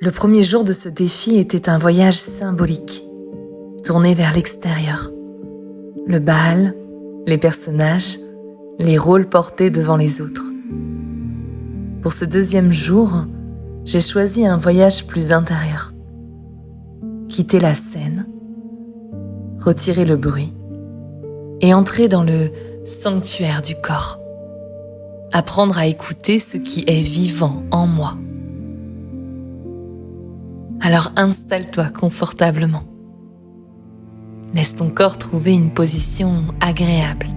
Le premier jour de ce défi était un voyage symbolique, tourné vers l'extérieur. Le bal, les personnages, les rôles portés devant les autres. Pour ce deuxième jour, j'ai choisi un voyage plus intérieur. Quitter la scène, retirer le bruit et entrer dans le sanctuaire du corps. Apprendre à écouter ce qui est vivant en moi. Alors installe-toi confortablement. Laisse ton corps trouver une position agréable.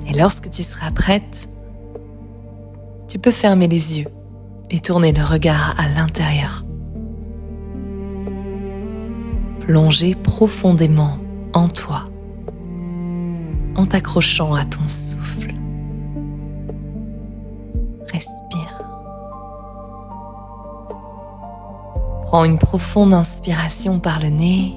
Et lorsque tu seras prête, tu peux fermer les yeux et tourner le regard à l'intérieur. Plonger profondément en toi, en t'accrochant à ton souffle. Respire. Prends une profonde inspiration par le nez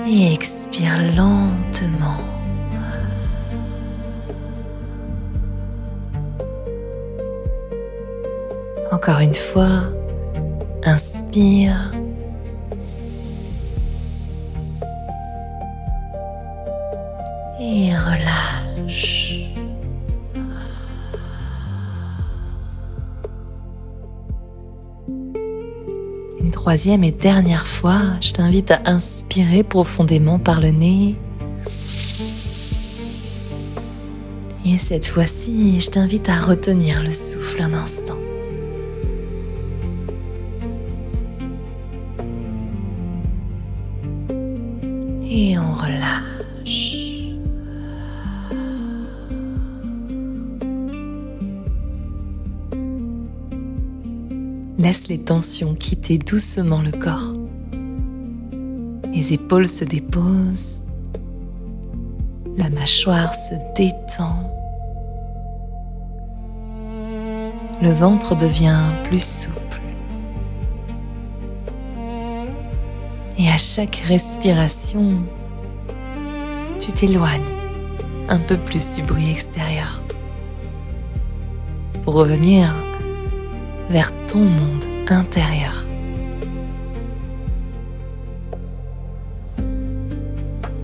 et expire lentement. Encore une fois, inspire. Et relâche. Une troisième et dernière fois, je t'invite à inspirer profondément par le nez. Et cette fois-ci, je t'invite à retenir le souffle un instant. Et on relâche. Laisse les tensions quitter doucement le corps. Les épaules se déposent. La mâchoire se détend. Le ventre devient plus souple. Et à chaque respiration, tu t'éloignes un peu plus du bruit extérieur pour revenir vers ton monde intérieur.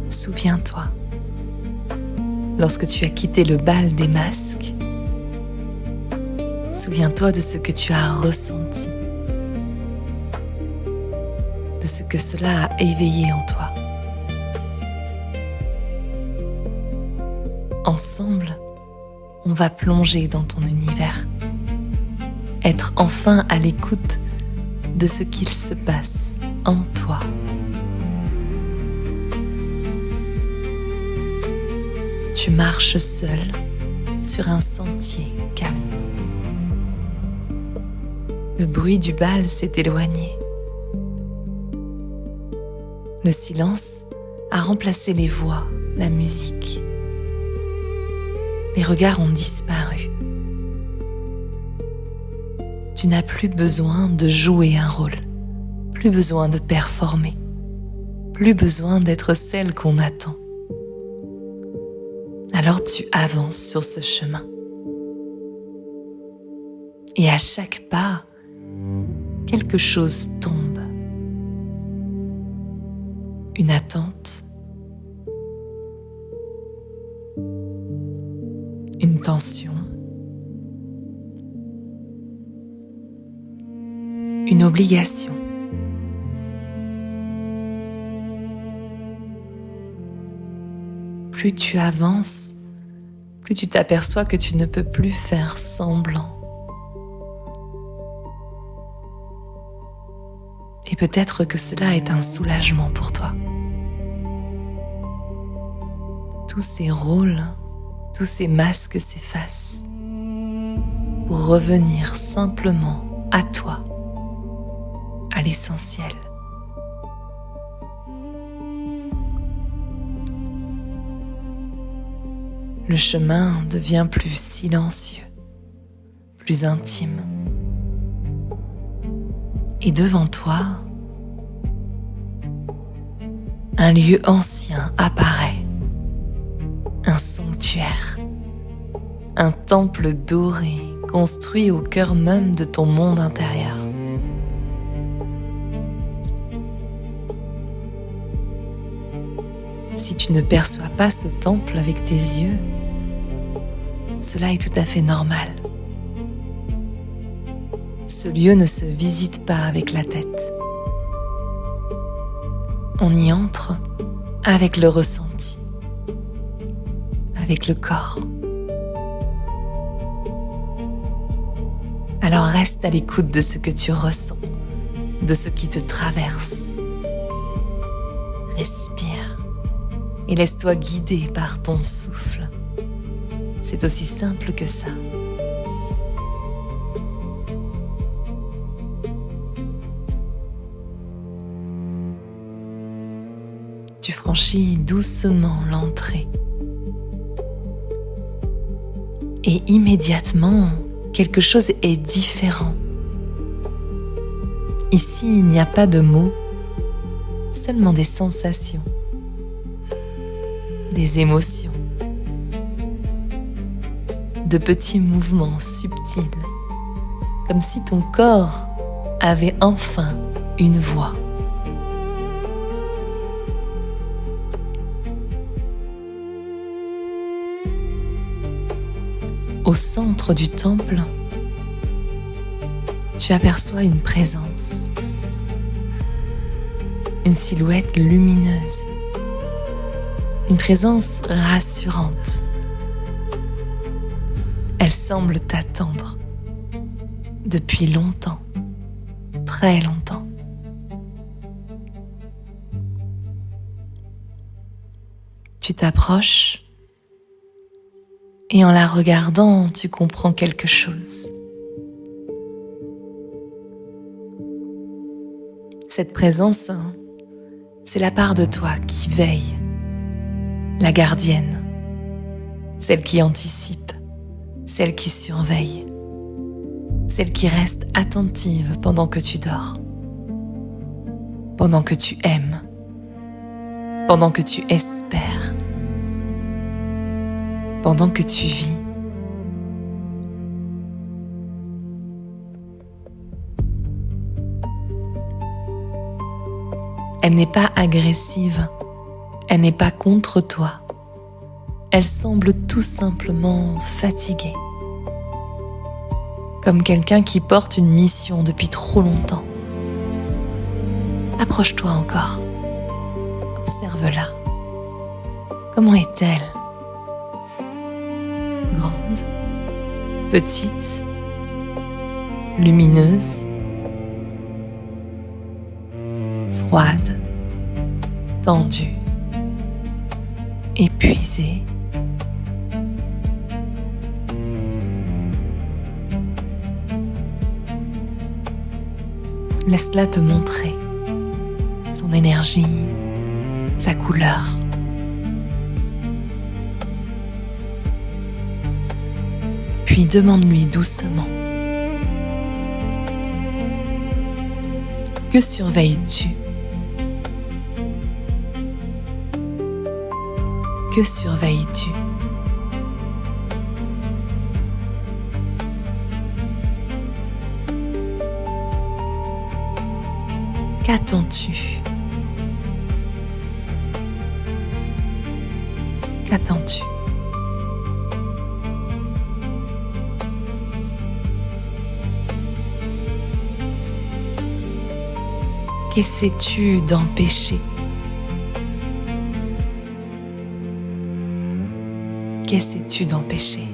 Souviens-toi, lorsque tu as quitté le bal des masques, souviens-toi de ce que tu as ressenti, de ce que cela a éveillé en toi. Ensemble, on va plonger dans ton univers, être enfin à l'écoute de ce qu'il se passe en toi. Tu marches seul sur un sentier calme. Le bruit du bal s'est éloigné. Le silence a remplacé les voix, la musique. Les regards ont disparu. Tu n'as plus besoin de jouer un rôle, plus besoin de performer, plus besoin d'être celle qu'on attend. Alors tu avances sur ce chemin. Et à chaque pas, quelque chose tombe. Une attente, une tension, une obligation. Plus tu avances, plus tu t'aperçois que tu ne peux plus faire semblant. Et peut-être que cela est un soulagement pour toi. Tous ces rôles, tous ces masques s'effacent pour revenir simplement à toi, à l'essentiel. Le chemin devient plus silencieux, plus intime. Et devant toi, un lieu ancien apparaît, un sanctuaire, un temple doré construit au cœur même de ton monde intérieur. Si tu ne perçois pas ce temple avec tes yeux, cela est tout à fait normal. Ce lieu ne se visite pas avec la tête. On y entre avec le ressenti, avec le corps. Alors reste à l'écoute de ce que tu ressens, de ce qui te traverse. Respire et laisse-toi guider par ton souffle. C'est aussi simple que ça. Tu franchis doucement l'entrée. Et immédiatement, quelque chose est différent. Ici, il n'y a pas de mots, seulement des sensations, des émotions, de petits mouvements subtils, comme si ton corps avait enfin une voix. Au centre du temple, tu aperçois une présence, une silhouette lumineuse, une présence rassurante. Elle semble t'attendre depuis longtemps, très longtemps. Tu t'approches et en la regardant, tu comprends quelque chose. Cette présence, c'est la part de toi qui veille, la gardienne, celle qui anticipe, celle qui surveille, celle qui reste attentive pendant que tu dors, pendant que tu aimes, pendant que tu espères, pendant que tu vis. Elle n'est pas agressive, elle n'est pas contre toi. Elle semble tout simplement fatiguée, comme quelqu'un qui porte une mission depuis trop longtemps. Approche-toi encore, observe-la. Comment est-elle ? Grande, petite, lumineuse, froide, tendue, épuisée. Laisse-la te montrer son énergie, sa couleur. Puis demande-lui doucement: que surveilles-tu ? Que surveilles-tu ? Qu'attends-tu ? Qu'attends-tu ? Qu'essaies-tu d'empêcher ? Qu'essaies-tu d'empêcher ?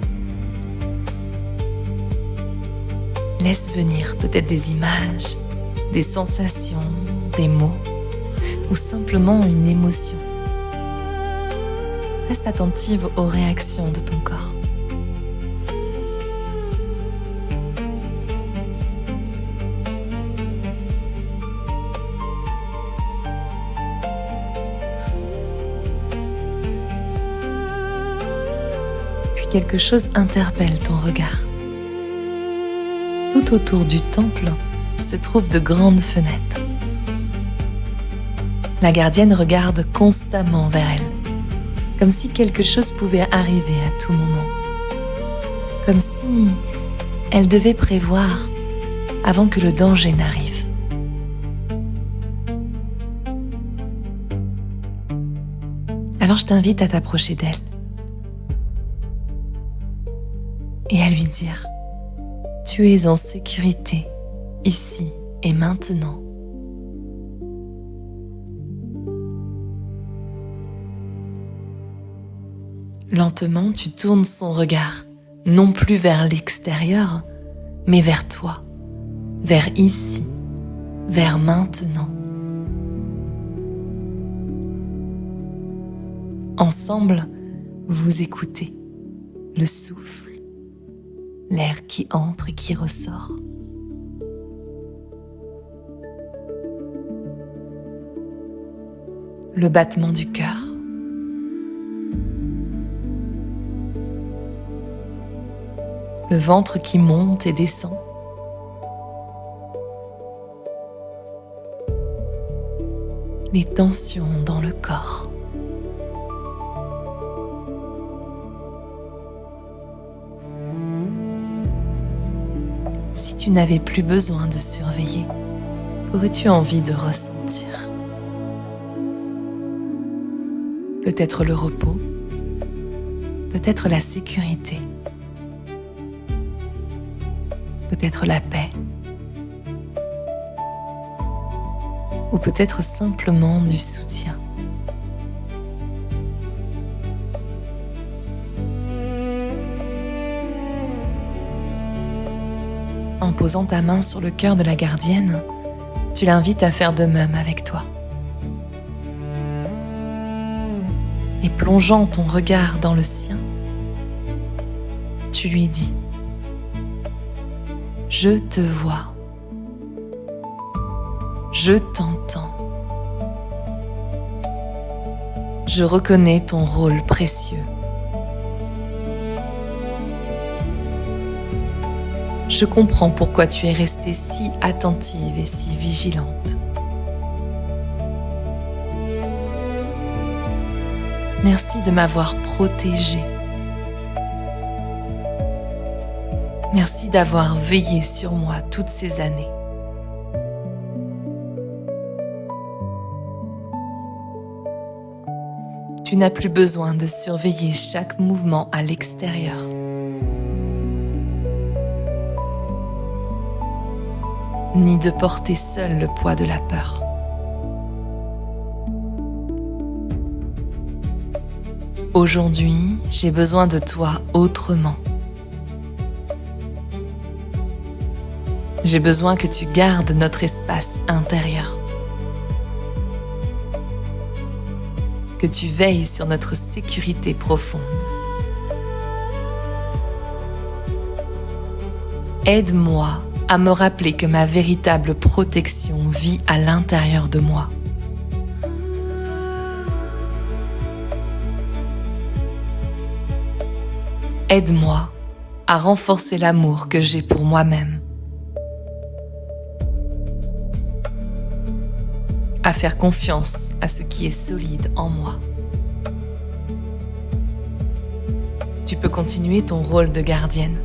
Laisse venir peut-être des images, des sensations, des mots, ou simplement une émotion. Reste attentive aux réactions de ton corps. Puis quelque chose interpelle ton regard. Tout autour du temple se trouvent de grandes fenêtres. La gardienne regarde constamment vers elle, comme si quelque chose pouvait arriver à tout moment. comme si elle devait prévoir avant que le danger n'arrive. Alors je t'invite à t'approcher d'elle et à lui dire « Tu es en sécurité, ici et maintenant. » Lentement, tu tournes son regard, non plus vers l'extérieur, mais vers toi, vers ici, vers maintenant. Ensemble, vous écoutez le souffle, l'air qui entre et qui ressort. Le battement du cœur. Le ventre qui monte et descend. Les tensions dans le corps. Si tu n'avais plus besoin de surveiller, qu'aurais-tu envie de ressentir? Peut-être le repos, peut-être la sécurité, peut-être la paix, ou peut-être simplement du soutien. En posant ta main sur le cœur de la gardienne, tu l'invites à faire de même avec toi. Et plongeant ton regard dans le sien, tu lui dis « Je te vois, je t'entends, je reconnais ton rôle précieux. Je comprends pourquoi tu es restée si attentive et si vigilante. Merci de m'avoir protégée. Merci d'avoir veillé sur moi toutes ces années. Tu n'as plus besoin de surveiller chaque mouvement à l'extérieur. Ni de porter seul le poids de la peur. Aujourd'hui, j'ai besoin de toi autrement. J'ai besoin que tu gardes notre espace intérieur. Que tu veilles sur notre sécurité profonde. Aide-moi à me rappeler que ma véritable protection vit à l'intérieur de moi. Aide-moi à renforcer l'amour que j'ai pour moi-même, à faire confiance à ce qui est solide en moi. Tu peux continuer ton rôle de gardienne.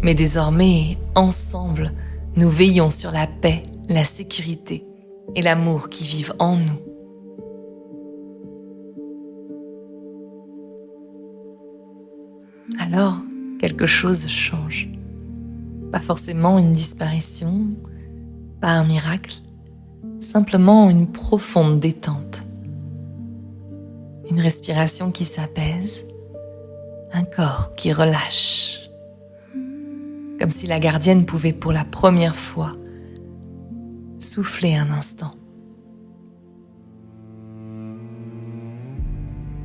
Mais désormais, ensemble, nous veillons sur la paix, la sécurité et l'amour qui vivent en nous. Alors, quelque chose change. Pas forcément une disparition, pas un miracle, simplement une profonde détente. Une respiration qui s'apaise, un corps qui relâche. Comme si la gardienne pouvait pour la première fois souffler un instant.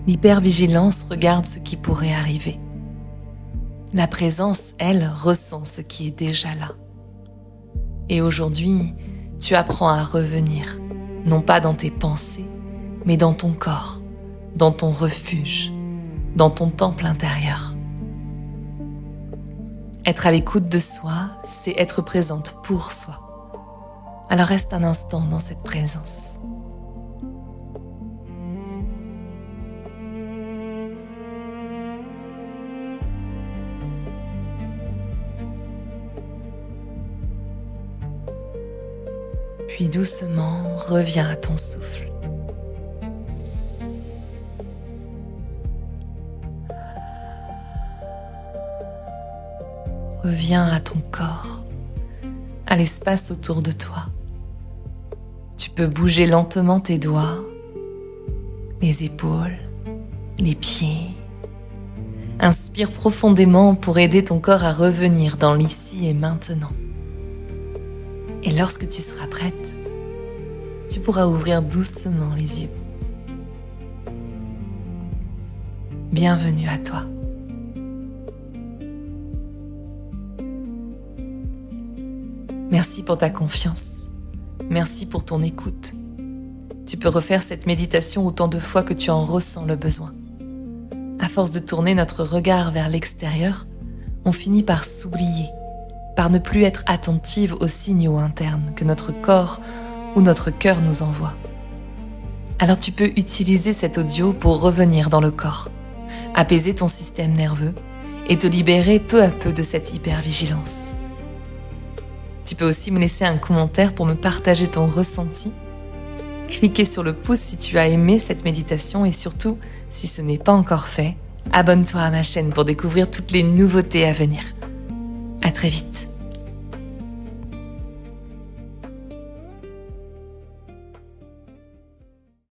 L'hypervigilance regarde ce qui pourrait arriver. La présence, elle, ressent ce qui est déjà là. Et aujourd'hui, tu apprends à revenir, non pas dans tes pensées, mais dans ton corps, dans ton refuge, dans ton temple intérieur. Être à l'écoute de soi, c'est être présente pour soi. Alors reste un instant dans cette présence. Puis doucement, reviens à ton souffle. Reviens à ton corps, à l'espace autour de toi. Tu peux bouger lentement tes doigts, les épaules, les pieds. Inspire profondément pour aider ton corps à revenir dans l'ici et maintenant. Et lorsque tu seras prête, tu pourras ouvrir doucement les yeux. Bienvenue à toi. Merci pour ta confiance. Merci pour ton écoute. Tu peux refaire cette méditation autant de fois que tu en ressens le besoin. À force de tourner notre regard vers l'extérieur, on finit par s'oublier, par ne plus être attentive aux signaux internes que notre corps ou notre cœur nous envoie. Alors tu peux utiliser cet audio pour revenir dans le corps, apaiser ton système nerveux et te libérer peu à peu de cette hypervigilance. Tu peux aussi me laisser un commentaire pour me partager ton ressenti. Cliquez sur le pouce si tu as aimé cette méditation et surtout, si ce n'est pas encore fait, abonne-toi à ma chaîne pour découvrir toutes les nouveautés à venir. À très vite.